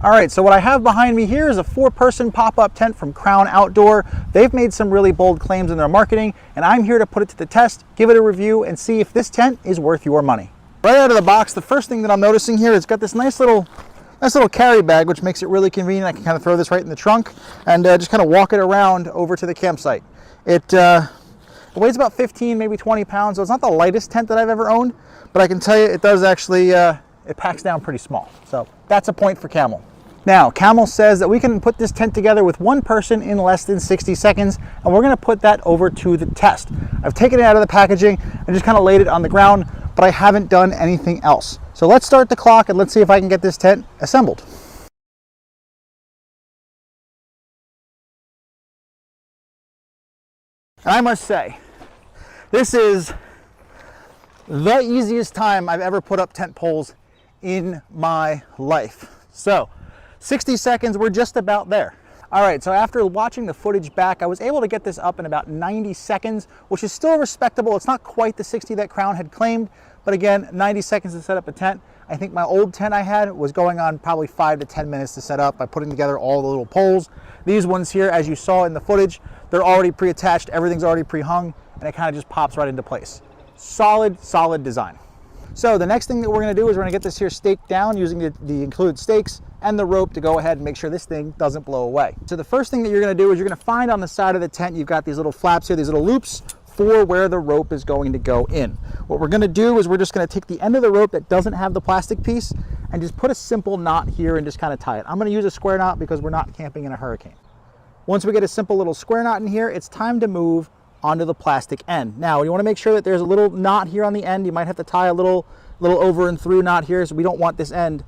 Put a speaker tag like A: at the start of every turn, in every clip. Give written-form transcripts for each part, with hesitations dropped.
A: All right, so what I have behind me here is a 4-person pop-up tent from Crown Outdoor. They've made some really bold claims in their marketing, and I'm here to put it to the test, give it a review, and see if this tent is worth your money. Right out of the box, the first thing that I'm noticing here is it's got this nice little carry bag, which makes it really convenient. I can kind of throw this right in the trunk and just kind of walk it around over to the campsite. It weighs about 15, maybe 20 pounds, so it's not the lightest tent that I've ever owned, but I can tell you it does actually, it packs down pretty small. So that's a point for CAMEL. Now, CAMEL says that we can put this tent together with one person in less than 60 seconds, and we're gonna put that over to the test. I've taken it out of the packaging and just kind of laid it on the ground, but I haven't done anything else. So let's start the clock and let's see if I can get this tent assembled. And I must say, this is the easiest time I've ever put up tent poles in my life. So 60 seconds, we're just about there. All right, so after watching the footage back, I was able to get this up in about 90 seconds, which is still respectable. It's not quite the 60 that Crown had claimed, but again, 90 seconds to set up a tent. I think my old tent I had was going on probably 5 to 10 minutes to set up by putting together all the little poles. These ones here, as you saw in the footage, they're already pre-attached, everything's already pre-hung, and it kind of just pops right into place. Solid, solid design. So the next thing that we're gonna do is we're gonna get this here staked down using the included stakes and the rope to go ahead and make sure this thing doesn't blow away. So the first thing that you're gonna do is you're gonna find on the side of the tent, you've got these little flaps here, these little loops for where the rope is going to go in. What we're gonna do is we're just gonna take the end of the rope that doesn't have the plastic piece and just put a simple knot here and just kind of tie it. I'm gonna use a square knot because we're not camping in a hurricane. Once we get a simple little square knot in here, it's time to move onto the plastic end. Now, you wanna make sure that there's a little knot here on the end. You might have to tie a little over and through knot here, so we don't want this end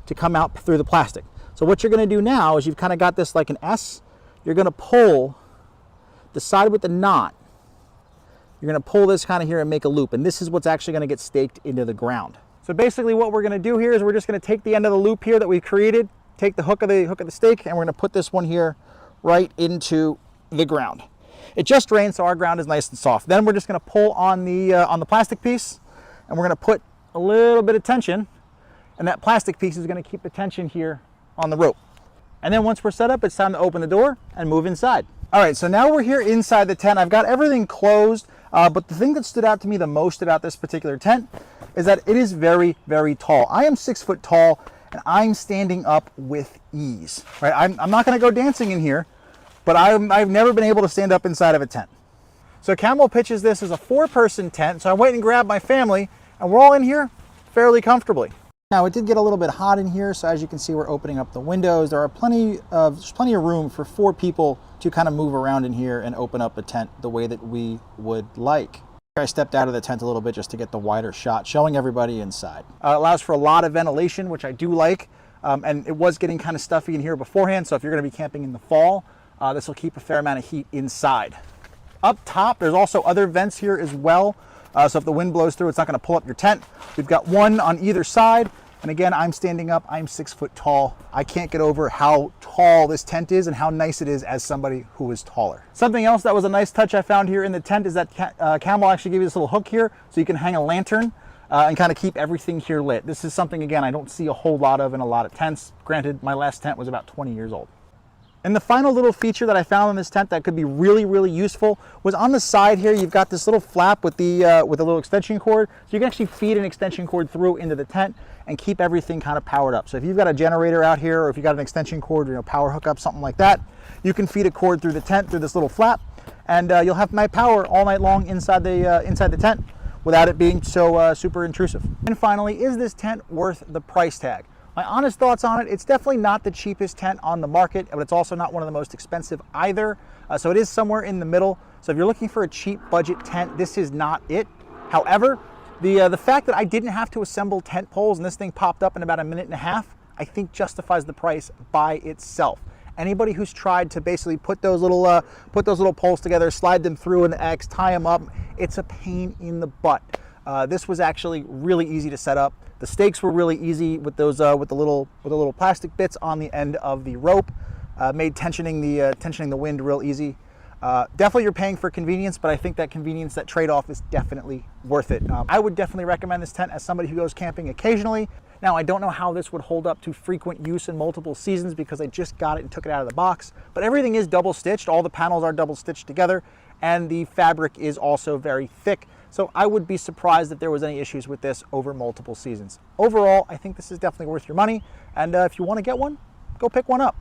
A: to come out through the plastic. So what you're gonna do now is you've kind of got this like an S. You're gonna pull the side with the knot. You're gonna pull this kind of here and make a loop, and this is what's actually gonna get staked into the ground. So basically what we're gonna do here is we're just gonna take the end of the loop here that we created, take the hook of the stake, and we're gonna put this one here right into the ground. It just rained, so our ground is nice and soft. Then we're just gonna pull on the plastic piece, and we're gonna put a little bit of tension, and that plastic piece is going to keep the tension here on the rope. And then once we're set up, it's time to open the door and move inside. All right, so now we're here inside the tent. I've got everything closed, but the thing that stood out to me the most about this particular tent is that it is very, very tall. I am 6 foot tall, and I'm standing up with ease. Right? I'm not going to go dancing in here, but I've never been able to stand up inside of a tent. So CAMEL pitches this as a 4-person tent, so I went and grabbed my family, and we're all in here fairly comfortably. Now, it did get a little bit hot in here, so as you can see, we're opening up the windows. There's plenty of room for 4 people to kind of move around in here and open up a tent the way that we would like. I stepped out of the tent a little bit just to get the wider shot, showing everybody inside. It allows for a lot of ventilation, which I do like, and it was getting kind of stuffy in here beforehand, so if you're going to be camping in the fall, this will keep a fair amount of heat inside. Up top, there's also other vents here as well. So if the wind blows through, it's not going to pull up your tent. We've got one on either side. And again, I'm standing up. I'm 6 foot tall. I can't get over how tall this tent is and how nice it is as somebody who is taller. Something else that was a nice touch I found here in the tent is that CAMEL actually gave you this little hook here so you can hang a lantern and kind of keep everything here lit. This is something, again, I don't see a whole lot of in a lot of tents. Granted, my last tent was about 20 years old. And the final little feature that I found in this tent that could be really, really useful was on the side here, you've got this little flap with a little extension cord. So you can actually feed an extension cord through into the tent and keep everything kind of powered up. So if you've got a generator out here, or if you've got an extension cord, power hookup, something like that, you can feed a cord through the tent, through this little flap, and you'll have night power all night long inside the tent without it being so super intrusive. And finally, is this tent worth the price tag? My honest thoughts on it, it's definitely not the cheapest tent on the market, but it's also not one of the most expensive either. So it is somewhere in the middle. So if you're looking for a cheap budget tent, this is not it. However, the fact that I didn't have to assemble tent poles and this thing popped up in about 1.5 minutes, I think justifies the price by itself. Anybody who's tried to basically put those little poles together, slide them through an X, tie them up, it's a pain in the butt. This was actually really easy to set up. The stakes were really easy with those with the little plastic bits on the end of the rope. Made tensioning the wind real easy. Definitely you're paying for convenience, but I think that convenience, that trade-off is definitely worth it. I would definitely recommend this tent as somebody who goes camping occasionally. Now, I don't know how this would hold up to frequent use in multiple seasons because I just got it and took it out of the box, but everything is double stitched. All the panels are double stitched together, and the fabric is also very thick. So I would be surprised if there was any issues with this over multiple seasons. Overall, I think this is definitely worth your money. And if you want to get one, go pick one up.